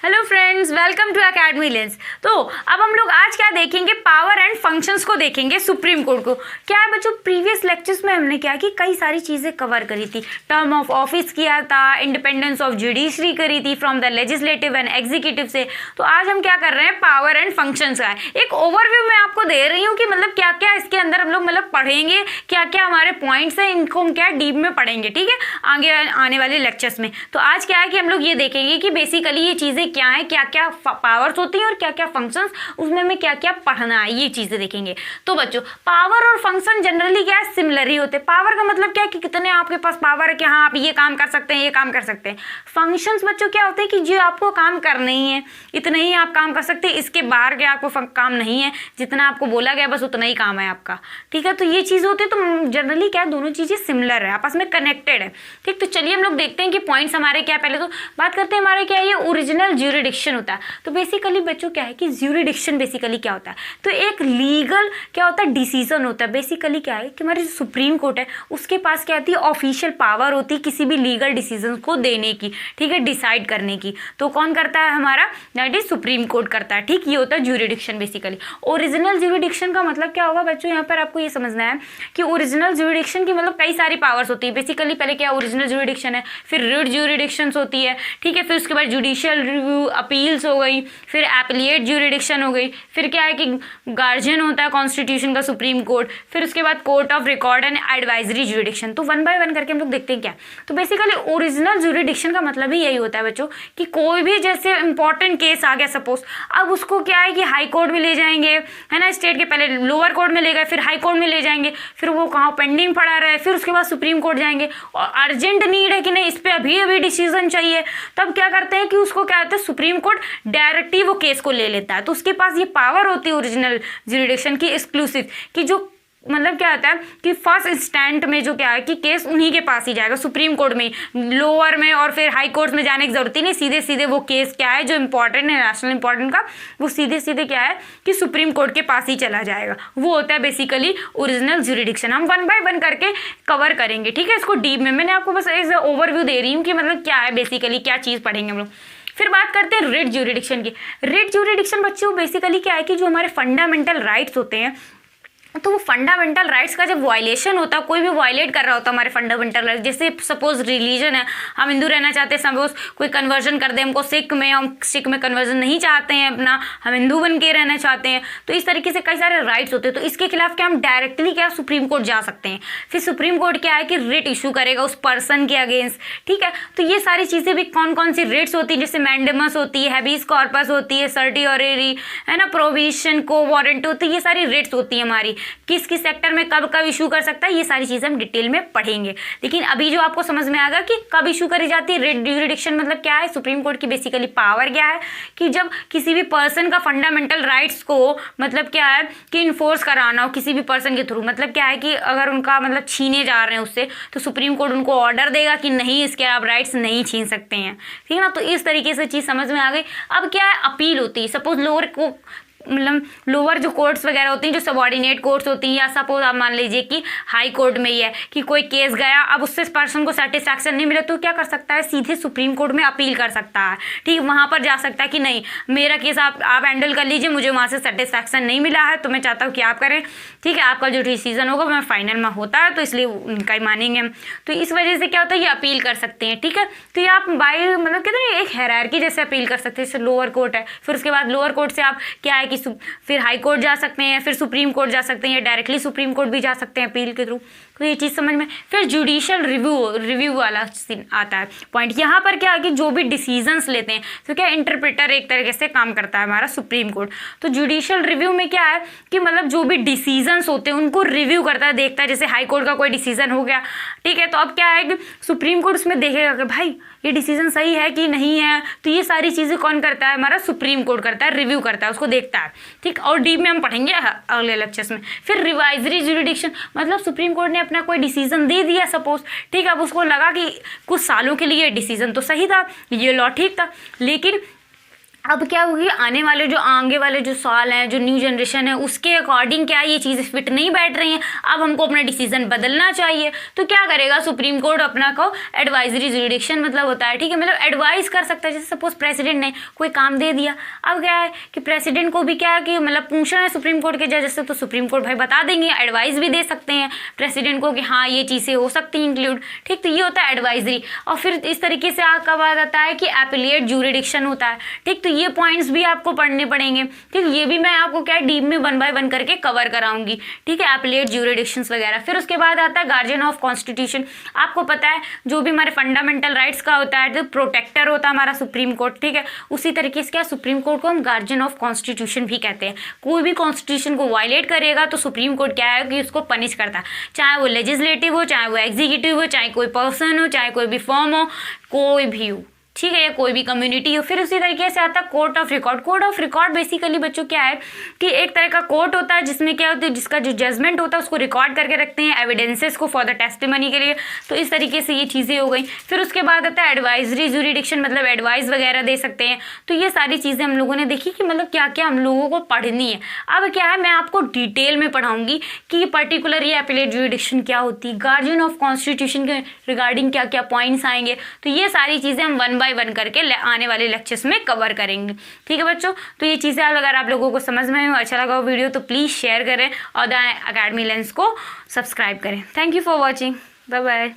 Hello friends, welcome to Academy Lens. तो अब हम लोग आज क्या देखेंगे, पावर एंड फंक्शंस को देखेंगे सुप्रीम कोर्ट को। क्या है बच्चों, प्रीवियस लेक्चर्स में हमने क्या कि कई सारी चीज़ें कवर करी थी। टर्म ऑफ ऑफिस किया था, इंडिपेंडेंस ऑफ जुडिशरी करी थी from the legislative and executive से। तो आज हम क्या कर रहे हैं, पावर एंड फंक्शंस का एक ओवरव्यू मैं आपको दे रही हूँ कि मतलब क्या क्या इसके अंदर हम लोग मतलब पढ़ेंगे, क्या क्या हमारे पॉइंट्स हैं, इनको हम क्या डीप में पढ़ेंगे, ठीक है, आगे आने वाले लेक्चर्स में। तो आज क्या है कि हम लोग ये देखेंगे कि बेसिकली ये चीज़ें क्या है, क्या क्या पावर्स होती हैं और क्या क्या फंक्शंस, उसमें हमें क्या क्या पढ़ना है, ये चीज़ें देखेंगे। तो बच्चों, पावर और फंक्शन जनरली क्या है, सिमिलर ही होते हैं। पावर का मतलब क्या है कि कितने आपके पास पावर है कि हाँ आप ये काम कर सकते हैं, ये काम कर सकते हैं। फंक्शंस बच्चों क्या होते हैं कि जो आपको काम करना ही है, इतना ही आप काम कर सकते हैं, इसके बाहर के आपको काम नहीं है, जितना आपको बोला गया बस उतना ही काम है आपका, ठीक है। तो ये चीज़ होती है। तो जनरली क्या है, दोनों चीज़ें सिमिलर है, आपस में कनेक्टेड है, ठीक। तो चलिए हम लोग देखते हैं कि पॉइंट्स हमारे क्या है। पहले तो बात करते हैं हमारे क्या है, ये ओरिजिनल ज्यूरिडिक्शन होता है। तो बेसिकली बच्चों क्या है कि ज्यूरिडिक्शन बेसिकली क्या होता है, तो एक लीगल क्या होता है, डिसीजन होता है। बेसिकली क्या है कि हमारे जो सुप्रीम कोर्ट है उसके पास क्या होती है, ऑफिशियल पावर होती है किसी भी लीगल डिसीजन को देने की, ठीक है, डिसाइड करने की। तो कौन करता है, हमारा दैट इज सुप्रीम कोर्ट करता है, ठीक। ये होता है ज्यूरिडिक्शन बेसिकली। ओरिजिनल ज्यूरिडिक्शन का मतलब क्या होगा बच्चों, यहाँ पर आपको ये समझना है कि ओरिजिनल ज्यूरिडिक्शन की मतलब कई सारी पावर्स होती है। बेसिकली पहले क्या ओरिजिनल ज्यूरिडिक्शन है, फिर रिट ज्यूरिडिक्शन होती है, ठीक है, फिर उसके बाद जुडिशियल रिव्यू, अपील्स हो गई, फिर एपीलेट ज्यूरिडिक्शन हो गई, फिर क्या है कि गार्जियन होता है कॉन्स्टिट्यूशन का सुप्रीम कोर्ट, फिर उसके बाद court of record and advisory jurisdiction. तो वन बाय वन करके हम लोग देखते हैं क्या। तो बेसिकली ओरिजिनल ज्यूरिडिक्शन का मतलब ही यही होता है बच्चों कि कोई भी जैसे इंपॉर्टेंट केस आ गया सपोज, अब उसको क्या है कि हाई कोर्ट में ले जाएंगे, है ना, स्टेट के पहले लोअर कोर्ट में ले गए, फिर हाई कोर्ट में ले जाएंगे, फिर वो कहाँ पेंडिंग पड़ा रहा है, फिर उसके बाद सुप्रीम कोर्ट जाएंगे और अर्जेंट नीड है कि नहीं इस पर अभी अभी डिसीजन चाहिए। तब क्या करते हैं कि उसको क्या कहते हैं, सुप्रीम कोर्ट डायरेक्टली वो केस को ले लेता है। तो उसके पास ये पावर होती है ओरिजिनल ज्यूरिडिक्शन की एक्सक्लूसिव, कि जो मतलब क्या होता है कि फर्स्ट इंस्टेंट में जो क्या है कि केस उन्हीं के पास ही जाएगा, सुप्रीम कोर्ट में, लोअर में और फिर हाई कोर्ट में जाने की जरूरत ही नहीं। सीधे सीधे वो केस क्या है जो इंपॉर्टेंट है, नेशनल इंपॉर्टेंट का, वो सीधे सीधे क्या है कि सुप्रीम कोर्ट के पास ही चला जाएगा। वो होता है बेसिकली ओरिजिनल ज्यूरिडिक्शन। हम वन बाय वन करके कवर करेंगे, ठीक है, इसको डीप में। मैंने आपको बस एज ओवरव्यू दे रही हूँ कि मतलब क्या है बेसिकली, क्या चीज़ पढ़ेंगे हम लोग। फिर बात करते हैं रिट ज्यूरिडिक्शन की। रिट ज्यूरिडिक्शन बच्चों बेसिकली क्या है कि जो हमारे फंडामेंटल राइट्स होते हैं, तो वो फंडामेंटल राइट्स का जब वायलेशन होता है, कोई भी वायलेट कर रहा होता है हमारे फंडामेंटल राइट्स, जैसे सपोज रिलीजन है, हम हिंदू रहना चाहते हैं, सपोज कोई कन्वर्जन कर दे हमको सिख में, हम सिख में कन्वर्जन नहीं चाहते हैं अपना, हम हिंदू बन के रहना चाहते हैं। तो इस तरीके से कई सारे राइट्स होते हैं। तो इसके खिलाफ क्या हम डायरेक्टली क्या सुप्रीम कोर्ट जा सकते हैं। फिर सुप्रीम कोर्ट क्या है कि रिट इशू करेगा उस पर्सन के अगेंस्ट, ठीक है। तो ये सारी चीज़ें भी कौन कौन सी रिट्स होती है, जैसे मैंडेमस होती है, हैबीस कॉर्पस होती है, सर्टियोरेरी, है ना, प्रोविशन को वारंट होती है, ये सारी रिट्स होती है हमारी, किस किस सेक्टर में कब कब इशू कर सकता है, ये सारी चीज़ें हम डिटेल में पढ़ेंगे। लेकिन अभी जो आपको समझ में आएगा कि कब इशू करी जाती है रिट ज्यूरिडिक्शन, मतलब क्या है, सुप्रीम कोर्ट की बेसिकली पावर क्या है कि जब किसी भी पर्सन का फंडामेंटल राइट्स को मतलब क्या है कि इन्फोर्स कराना हो किसी भी पर्सन के थ्रू, मतलब क्या है कि अगर उनका मतलब छीने जा रहे हैं उससे, तो सुप्रीम कोर्ट उनको ऑर्डर देगा कि नहीं इसके आप राइट्स नहीं छीन सकते हैं, ठीक है ना। तो इस तरीके से चीज़ समझ में आ गई। अब क्या है, अपील होती है। सपोज लोअर को मतलब लोअर जो कोर्ट्स वगैरह होती हैं, जो सबऑर्डिनेट कोर्ट्स होती हैं, या सपोज आप मान लीजिए कि हाई कोर्ट में ही है कि कोई केस गया, अब उससे पर्सन को सेटिस्फैक्शन नहीं मिला, तो क्या कर सकता है, सीधे सुप्रीम कोर्ट में अपील कर सकता है, ठीक, वहाँ पर जा सकता है कि नहीं मेरा केस आप हैंडल कर लीजिए, मुझे वहाँ से सेटिस्फैक्शन नहीं मिला है, तो मैं चाहता हूँ कि आप करें, ठीक है, आपका जो डिसीजन होगा वह फाइनल में होता है, तो इसलिए उनका ही मानेंगे हम। तो इस वजह से क्या होता है, ये अपील कर सकते हैं, ठीक है। तो ये आप बाय मतलब कहते हैं एक हायरार्की जैसे अपील कर सकते हैं। जैसे लोअर कोर्ट है, फिर उसके बाद लोअर कोर्ट से आप क्या है कि फिर हाई कोर्ट जा सकते हैं, फिर सुप्रीम कोर्ट जा सकते हैं, या डायरेक्टली सुप्रीम कोर्ट भी जा सकते हैं अपील के थ्रू। तो ये चीज़ समझ में। फिर जुडिशियल रिव्यू वाला सीन आता है पॉइंट। यहाँ पर क्या है कि जो भी डिसीजंस लेते हैं, तो क्या इंटरप्रेटर एक तरीके से काम करता है हमारा सुप्रीम कोर्ट। तो जुडिशियल रिव्यू में क्या है कि मतलब जो भी डिसीजंस होते हैं उनको रिव्यू करता है, देखता है। जैसे हाई कोर्ट का कोई डिसीजन हो गया, ठीक है, तो अब क्या है कि सुप्रीम कोर्ट उसमें देखेगा कि भाई ये डिसीजन सही है कि नहीं है। तो ये सारी चीज़ें कौन करता है, हमारा सुप्रीम कोर्ट करता है, रिव्यू करता है, उसको देखता है, ठीक। और डीप में हम पढ़ेंगे अगले लेक्चर्स में। फिर रिवाइजरी ज्यूरिडिक्शन, मतलब सुप्रीम कोर्ट ने अपना कोई डिसीजन दे दिया सपोज, ठीक है, अब उसको लगा कि कुछ सालों के लिए डिसीजन तो सही था, ये लॉ ठीक था, लेकिन अब क्या होगी, आने वाले जो आगे वाले जो साल हैं, जो न्यू जनरेशन है, उसके अकॉर्डिंग क्या ये चीज़ें फिट नहीं बैठ रही हैं, अब हमको अपना डिसीजन बदलना चाहिए। तो क्या करेगा सुप्रीम कोर्ट, अपना को एडवाइजरी जुरिडिक्शन मतलब होता है, ठीक है, मतलब एडवाइस कर सकता है। जैसे सपोज प्रेसिडेंट ने कोई काम दे दिया, अब क्या है कि प्रेसिडेंट को भी क्या है कि मतलब पूछना है सुप्रीम कोर्ट के जज से, तो सुप्रीम कोर्ट भाई बता देंगे, एडवाइस भी दे सकते हैं प्रेसिडेंट को कि हाँ ये चीज़ें हो सकती हैं इंक्लूड, ठीक। तो ये होता है एडवाइजरी। और फिर इस तरीके से आपका बात आता है कि एपिलिएट जुरिडिक्शन होता है, ठीक। तो ये पॉइंट्स भी आपको पढ़ने पड़ेंगे, ठीक। ये भी मैं आपको क्या डीप में 1 बाय 1 करके कवर कराऊंगी, ठीक है, एपिलिएट ज्यूरिडिक्शंस वगैरह। फिर उसके बाद आता है गार्जियन ऑफ कॉन्स्टिट्यूशन। आपको पता है जो भी हमारे फंडामेंटल राइट्स का होता है, तो प्रोटेक्टर होता है हमारा सुप्रीम कोर्ट, ठीक है। उसी तरीके से क्या सुप्रीम कोर्ट को हम गार्जियन ऑफ कॉन्स्टिट्यूशन भी कहते हैं। कोई भी कॉन्स्टिट्यूशन को वायलेट करेगा तो सुप्रीम कोर्ट क्या है कि उसको पनिश करता है, चाहे वो लेजिस्लेटिव हो, चाहे वो एग्जीक्यूटिव हो, चाहे कोई पर्सन हो, चाहे कोई भी फॉर्म हो, कोई भी हो, ठीक है, या कोई भी कम्युनिटी हो। फिर उसी तरीके से आता है court of record. Court of record basically बच्चों क्या है कि एक तरह का कोर्ट होता है जिसमें क्या होता है, जिसका जो जजमेंट होता है उसको रिकॉर्ड करके रखते हैं एविडेंसेस को फॉर द टेस्टिमनी के लिए। तो इस तरीके से ये चीज़ें हो गई। फिर उसके बाद आता है एडवाइजरी जुरिडिक्शन, मतलब एडवाइस वगैरह दे सकते हैं। तो ये सारी चीज़ें हम लोगों ने देखी कि मतलब क्या क्या हम लोगों को पढ़नी है। अब क्या है, मैं आपको डिटेल में पढ़ाऊंगी कि पर्टिकुलर ये एपिलेट जुरिडिक्शन क्या होती है, गार्जियन ऑफ कॉन्स्टिट्यूशन के रिगार्डिंग क्या क्या पॉइंट्स आएंगे। तो ये सारी चीज़ें हम 1 बाय 1 करके आने वाले लेक्चर्स में कवर करेंगे, ठीक है बच्चों। तो ये चीज़ें अगर आप लोगों को समझ में अच्छा लगा हो वीडियो तो प्लीज़ शेयर करें और द अकेडमी लेंस को सब्सक्राइब करें। Thank you for watching, bye bye.